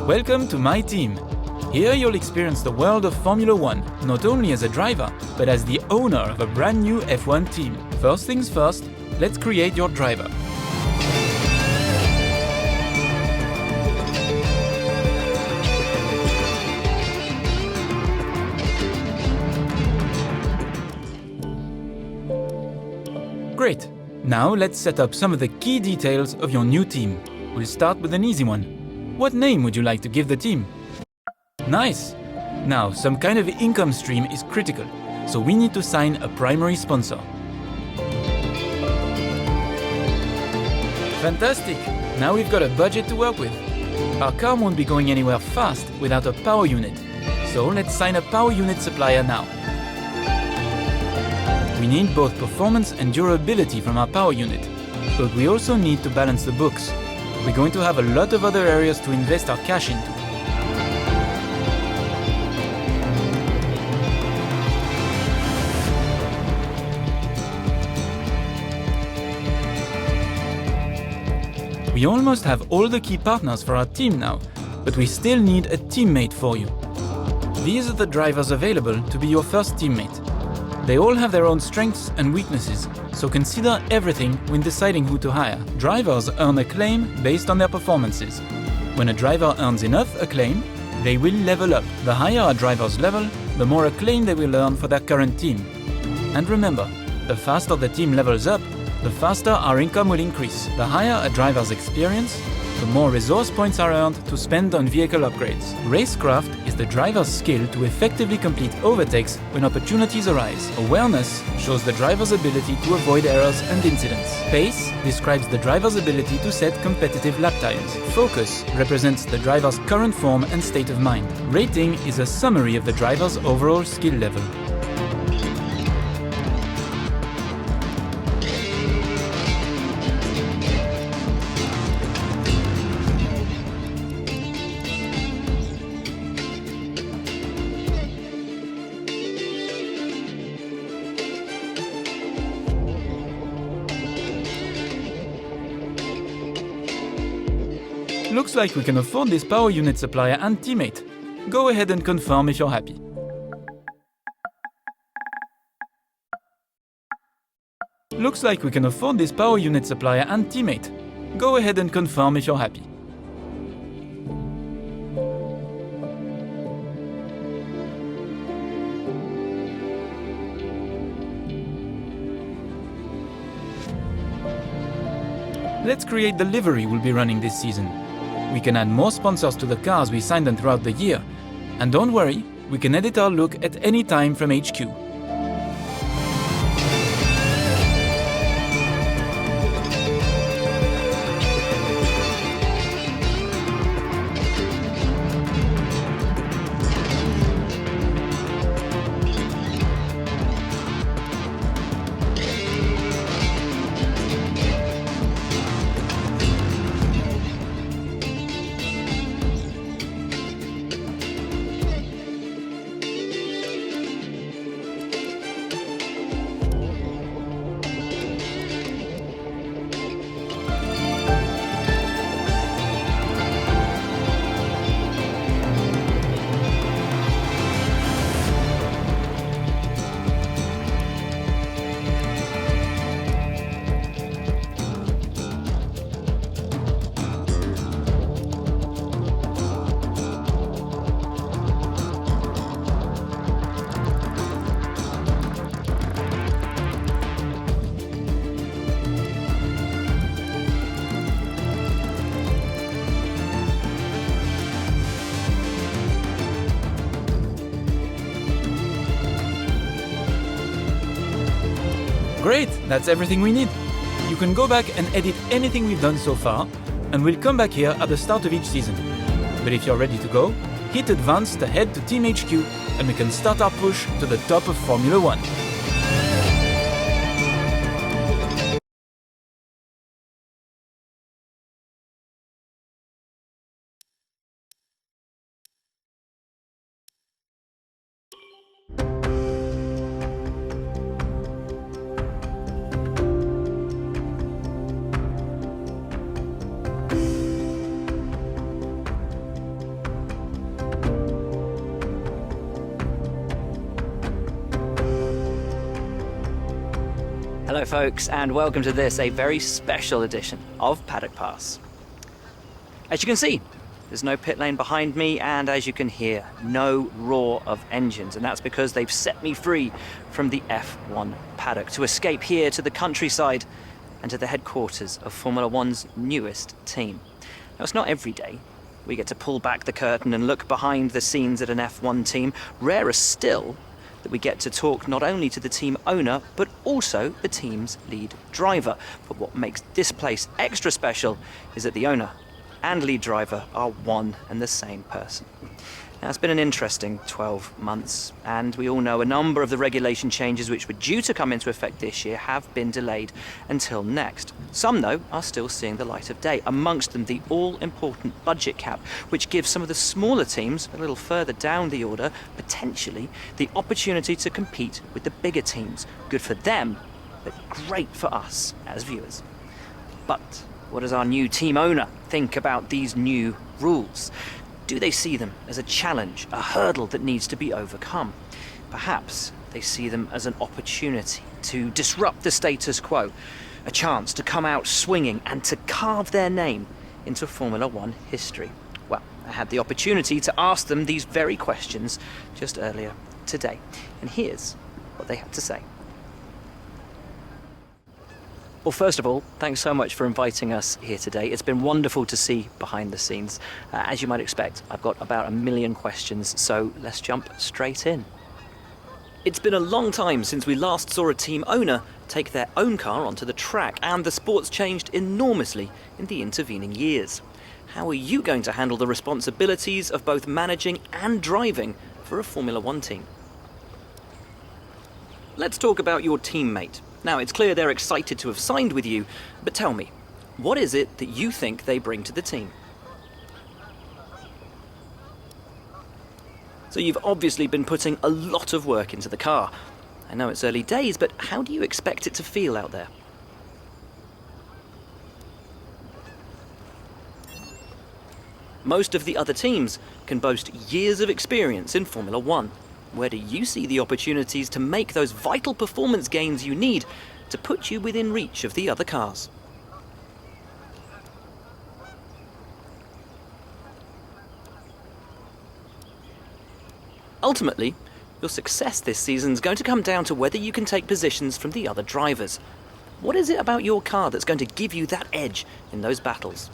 Welcome to my team. Here you'll experience the world of Formula One, not only as a driver, but as the owner of a brand new F1 team. First things first, let's create your driver. Great! Now let's set up some of the key details of your new team. We'll start with an easy one. What name would you like to give the team? Nice! Now, some kind of income stream is critical, so we need to sign a primary sponsor. Fantastic! Now we've got a budget to work with. Our car won't be going anywhere fast without a power unit, so let's sign a power unit supplier now. We need both performance and durability from our power unit, but we also need to balance the books. We're going to have a lot of other areas to invest our cash into. We almost have all the key partners for our team now, but we still need a teammate for you. These are the drivers available to be your first teammate. They all have their own strengths and weaknesses, so consider everything when deciding who to hire. Drivers earn acclaim based on their performances. When a driver earns enough acclaim, they will level up. The higher a driver's level, the more acclaim they will earn for their current team. And remember, the faster the team levels up, the faster our income will increase. The higher a driver's experience, the more resource points are earned to spend on vehicle upgrades. Racecraft is the driver's skill to effectively complete overtakes when opportunities arise. Awareness shows the driver's ability to avoid errors and incidents. Pace describes the driver's ability to set competitive lap times. Focus represents the driver's current form and state of mind. Rating is a summary of the driver's overall skill level. Looks like we can afford this power unit supplier and teammate. Go ahead and confirm if you're happy. Looks like we can afford this power unit supplier and teammate. Go ahead and confirm if you're happy. Let's create the livery we'll be running this season. We can add more sponsors to the cars we sign them throughout the year. And don't worry, we can edit our look at any time from HQ. Great, that's everything we need. You can go back and edit anything we've done so far, and we'll come back here at the start of each season. But if you're ready to go, hit Advance to head to Team HQ, and we can start our push to the top of Formula One. Hello folks, and welcome to this, a very special edition of Paddock Pass. As you can see, there's no pit lane behind me, and as you can hear, no roar of engines, and that's because they've set me free from the F1 paddock to escape here to the countryside and to the headquarters of Formula One's newest team. Now, it's not every day we get to pull back the curtain and look behind the scenes at an F1 team. Rarer still that we get to talk not only to the team owner, but also the team's lead driver. But what makes this place extra special is that the owner and lead driver are one and the same person. Now, it's been an interesting 12 months, and we all know a number of the regulation changes which were due to come into effect this year have been delayed until next. Some, though, are still seeing the light of day, amongst them the all-important budget cap, which gives some of the smaller teams a little further down the order, potentially, the opportunity to compete with the bigger teams. Good for them, but great for us as viewers. But what does our new team owner think about these new rules? Do they see them as a challenge, a hurdle that needs to be overcome? Perhaps they see them as an opportunity to disrupt the status quo, a chance to come out swinging and to carve their name into Formula One history. Well, I had the opportunity to ask them these very questions just earlier today, and here's what they had to say. Well, first of all, thanks so much for inviting us here today. It's been wonderful to see behind the scenes. As you might expect, I've got about 1 million questions, so let's jump straight in. It's been a long time since we last saw a team owner take their own car onto the track, and the sport's changed enormously in the intervening years. How are you going to handle the responsibilities of both managing and driving for a Formula One team? Let's talk about your teammate. Now, it's clear they're excited to have signed with you, but tell me, what is it that you think they bring to the team? So you've obviously been putting a lot of work into the car. I know it's early days, but how do you expect it to feel out there? Most of the other teams can boast years of experience in Formula One. Where do you see the opportunities to make those vital performance gains you need to put you within reach of the other cars? Ultimately, your success this season is going to come down to whether you can take positions from the other drivers. What is it about your car that's going to give you that edge in those battles?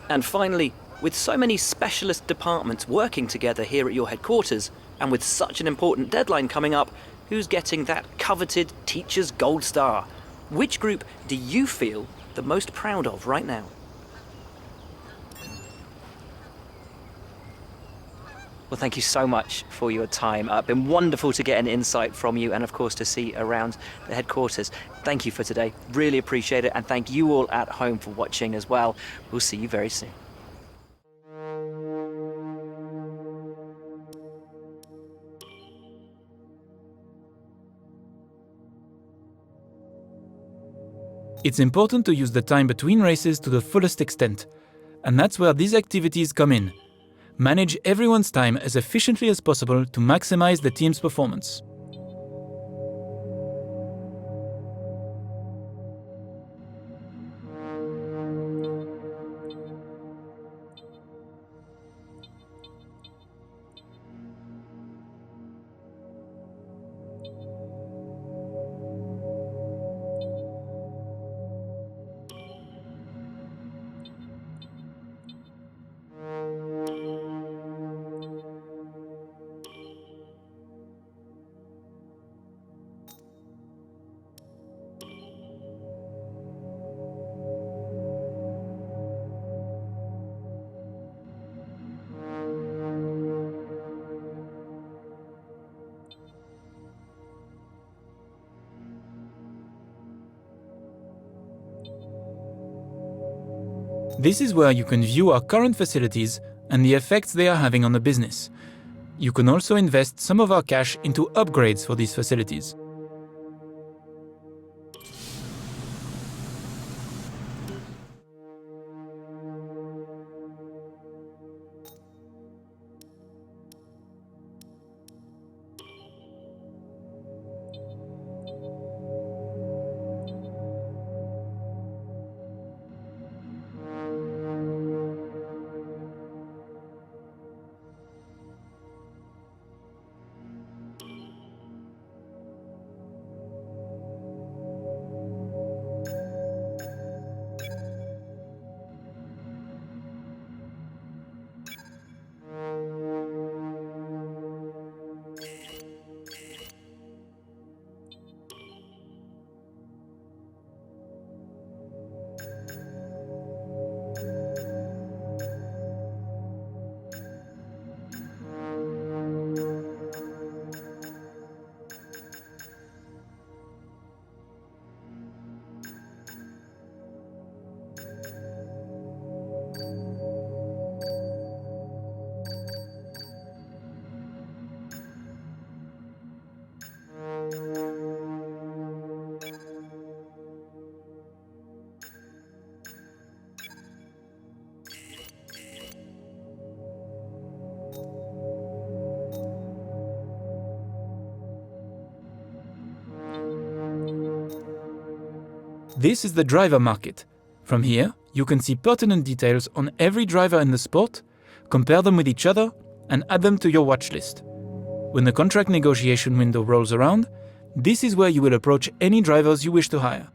And finally, with so many specialist departments working together here at your headquarters, and with such an important deadline coming up, who's getting that coveted Teacher's Gold Star? Which group do you feel the most proud of right now? Well, thank you so much for your time. It's been wonderful to get an insight from you, and of course to see around the headquarters. Thank you for today. Really appreciate it, and thank you all at home for watching as well. We'll see you very soon. It's important to use the time between races to the fullest extent, and that's where these activities come in. Manage everyone's time as efficiently as possible to maximize the team's performance. This is where you can view our current facilities and the effects they are having on the business. You can also invest some of our cash into upgrades for these facilities. This is the driver market. From here, you can see pertinent details on every driver in the sport, compare them with each other, and add them to your watch list. When the contract negotiation window rolls around, this is where you will approach any drivers you wish to hire.